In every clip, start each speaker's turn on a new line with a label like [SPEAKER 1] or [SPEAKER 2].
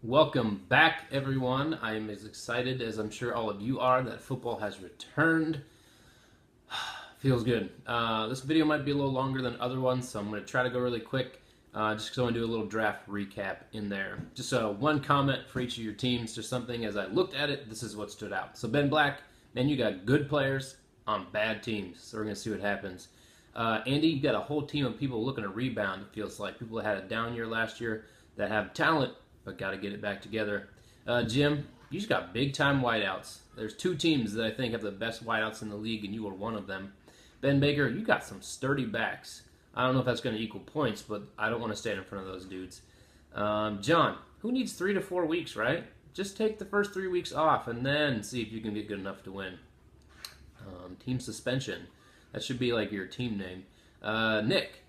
[SPEAKER 1] Welcome back, everyone. I am as excited as I'm sure all of you are that football has returned. Feels good. This video might be a little longer than other ones, so I'm going to try to go really quick just because I want to do a little draft recap in there. Just one comment for each of your teams, just something as I looked at it, this is what stood out. So Ben Black, man, you got good players on bad teams, so we're going to see what happens. Andy, you got a whole team of people looking to rebound, it feels like. People that had a down year last year that have talent, but got to get it back together. Jim, you just got big-time wideouts. There's two teams that I think have the best wideouts in the league, and you are one of them. Ben Baker, you got some sturdy backs. I don't know if that's going to equal points, but I don't want to stand in front of those dudes. John, who needs 3 to 4 weeks, right? Just take the first 3 weeks off and then see if you can get good enough to win. Team suspension. That should be like your team name. Nick,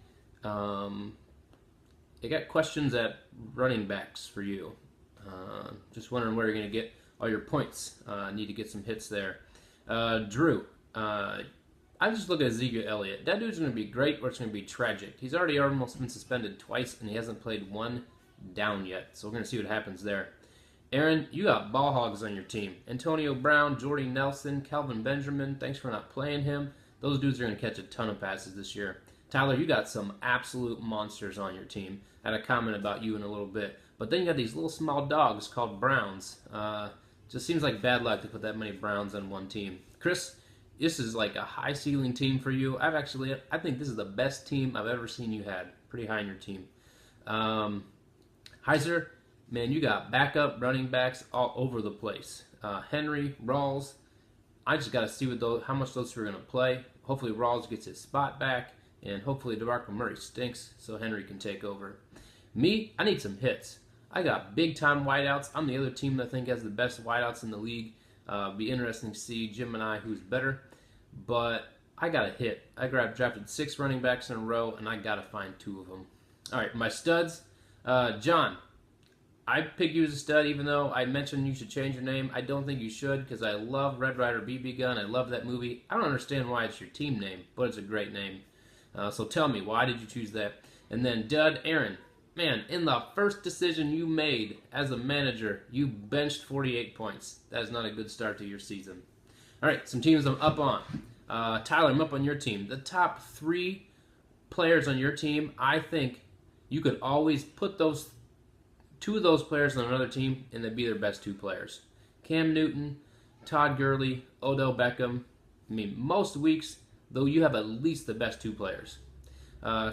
[SPEAKER 1] I got questions at running backs for you. Just wondering where you're going to get all your points. Need to get some hits there. Drew, I just look at Ezekiel Elliott. That dude's going to be great or it's going to be tragic. He's already almost been suspended twice and he hasn't played one down yet. So we're going to see what happens there. Aaron, you got ball hogs on your team. Antonio Brown, Jordy Nelson, Calvin Benjamin. Thanks for not playing him. Those dudes are going to catch a ton of passes this year. Tyler, you got some absolute monsters on your team. I had a comment about you in a little bit. But then you got these little small dogs called Browns. Just seems like bad luck to put that many Browns on one team. Chris, this is like a high ceiling team for you. I think this is the best team I've ever seen you had. Pretty high in your team. Heiser, man, you got backup running backs all over the place. Henry, Rawls, I just got to see how much those two are going to play. Hopefully Rawls gets his spot back, and hopefully DeMarco Murray stinks so Henry can take over. Me, I need some hits. I got big-time wideouts. I'm the other team that I think has the best wideouts in the league. Be interesting to see Jim and I who's better. But I got a hit. I drafted 6 running backs in a row, and I got to find 2 of them. All right, my studs. John, I picked you as a stud, even though I mentioned you should change your name. I don't think you should, because I love Red Ryder BB Gun. I love that movie. I don't understand why it's your team name, but it's a great name. So tell me, why did you choose that? And then Dud, Aaron, man, in the first decision you made as a manager, you benched 48 points. That is not a good start to your season. All right, some teams I'm up on. Tyler, I'm up on your team. The top 3 players on your team, I think you could always put 2 of those players on another team, and they'd be their best 2 players. Cam Newton, Todd Gurley, Odell Beckham. I mean, most weeks, though, you have at least the best 2 players.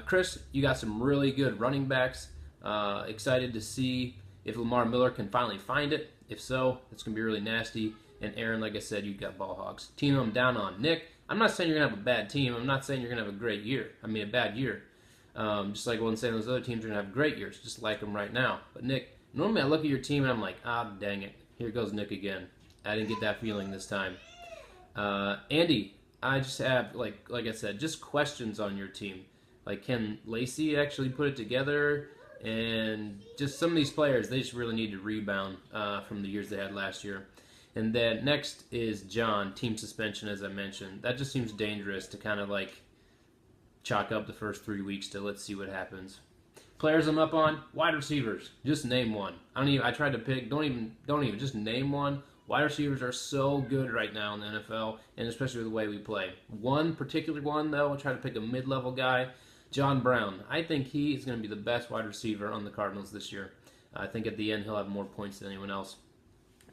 [SPEAKER 1] Chris, you got some really good running backs. Excited to see if Lamar Miller can finally find it. If so, it's going to be really nasty. And Aaron, like I said, you got ball hogs. Team I'm down on. Nick, I'm not saying you're going to have a bad team. I'm not saying you're going to have a great year. I mean, a bad year. Just like I wasn't saying those other teams are going to have great years, just like them right now. But Nick, normally I look at your team and I'm like, dang it. Here goes Nick again. I didn't get that feeling this time. Andy, I just have, like I said, just questions on your team. Like, can Lacey actually put it together? And just some of these players, they just really need to rebound from the years they had last year. And then next is John, team suspension, as I mentioned. That just seems dangerous to kind of like chalk up the first 3 weeks to let's see what happens. Players I'm up on, wide receivers. Just name one. I tried to pick, don't even, just name one. Wide receivers are so good right now in the NFL, and especially with the way we play. One particular one, though, I tried to pick a mid-level guy, John Brown. I think he is going to be the best wide receiver on the Cardinals this year. I think at the end he'll have more points than anyone else.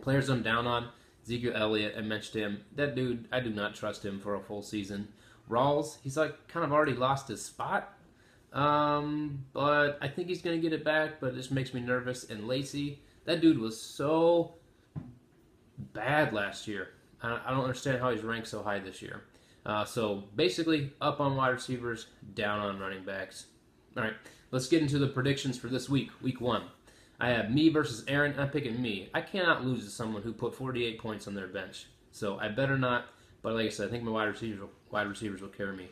[SPEAKER 1] Players I'm down on, Ezekiel Elliott, I mentioned him. That dude, I do not trust him for a full season. Rawls, he's like kind of already lost his spot. But I think he's going to get it back, but it just makes me nervous. And Lacey, that dude was so bad last year. I don't understand how he's ranked so high this year. So basically, up on wide receivers, down on running backs. All right, let's get into the predictions for this week, week 1. I have me versus Aaron, and I'm picking me. I cannot lose to someone who put 48 points on their bench. So I better not, but like I said, I think my wide receivers will carry me.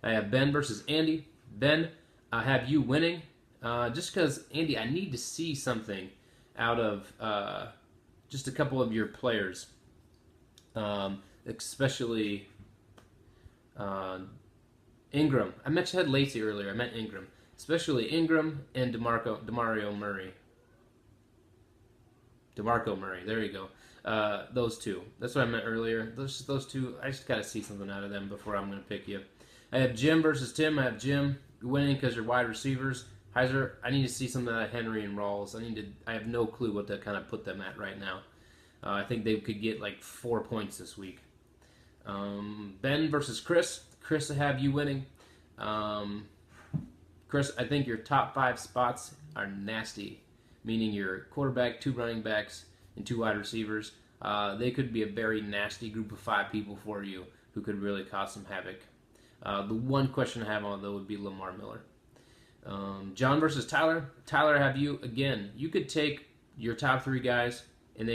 [SPEAKER 1] I have Ben versus Andy. Ben, I have you winning. Just because, Andy, I need to see something out of just a couple of your players. Especially Ingram. I mentioned had Lacey earlier. I meant Ingram. Especially Ingram and DeMario Murray. DeMarco Murray. There you go. Those two. That's what I meant earlier. Those two. I just got to see something out of them before I'm going to pick you. I have Jim versus Tim. I have Jim winning because you're wide receivers. Heiser, I need to see something out of Henry and Rawls. I have no clue what to kind of put them at right now. I think they could get like 4 points this week. Ben versus Chris. Chris, I have you winning. Chris, I think your top 5 spots are nasty, meaning your quarterback, 2 running backs, and 2 wide receivers. They could be a very nasty group of 5 people for you who could really cause some havoc. The one question I have on, though, would be Lamar Miller. John versus Tyler. Tyler, I have you again. You could take your top 3 guys, and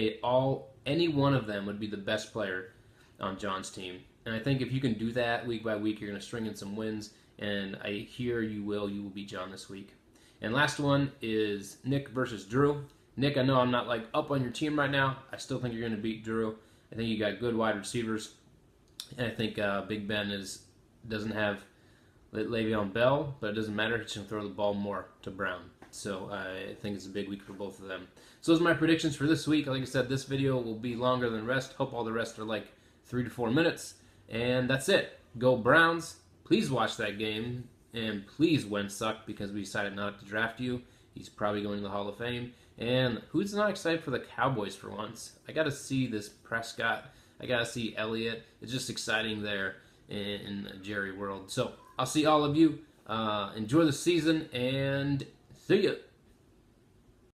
[SPEAKER 1] any one of them would be the best player on John's team. And I think if you can do that week by week, you're going to string in some wins. And I hear you will beat John this week. And last one is Nick versus Drew. Nick, I know I'm not like up on your team right now. I still think you're going to beat Drew. I think you got good wide receivers. And I think Big Ben doesn't have Le'Veon Bell, but it doesn't matter. He's going to throw the ball more to Brown. So I think it's a big week for both of them. So those are my predictions for this week. Like I said, this video will be longer than the rest. Hope all the rest are like 3 to 4 minutes. And that's it. Go Browns. Please watch that game. And please Wentz suck because we decided not to draft you. He's probably going to the Hall of Fame. And who's not excited for the Cowboys for once? I got to see this Prescott. I got to see Elliott. It's just exciting there in Jerry world. So I'll see all of you. Enjoy the season and see ya.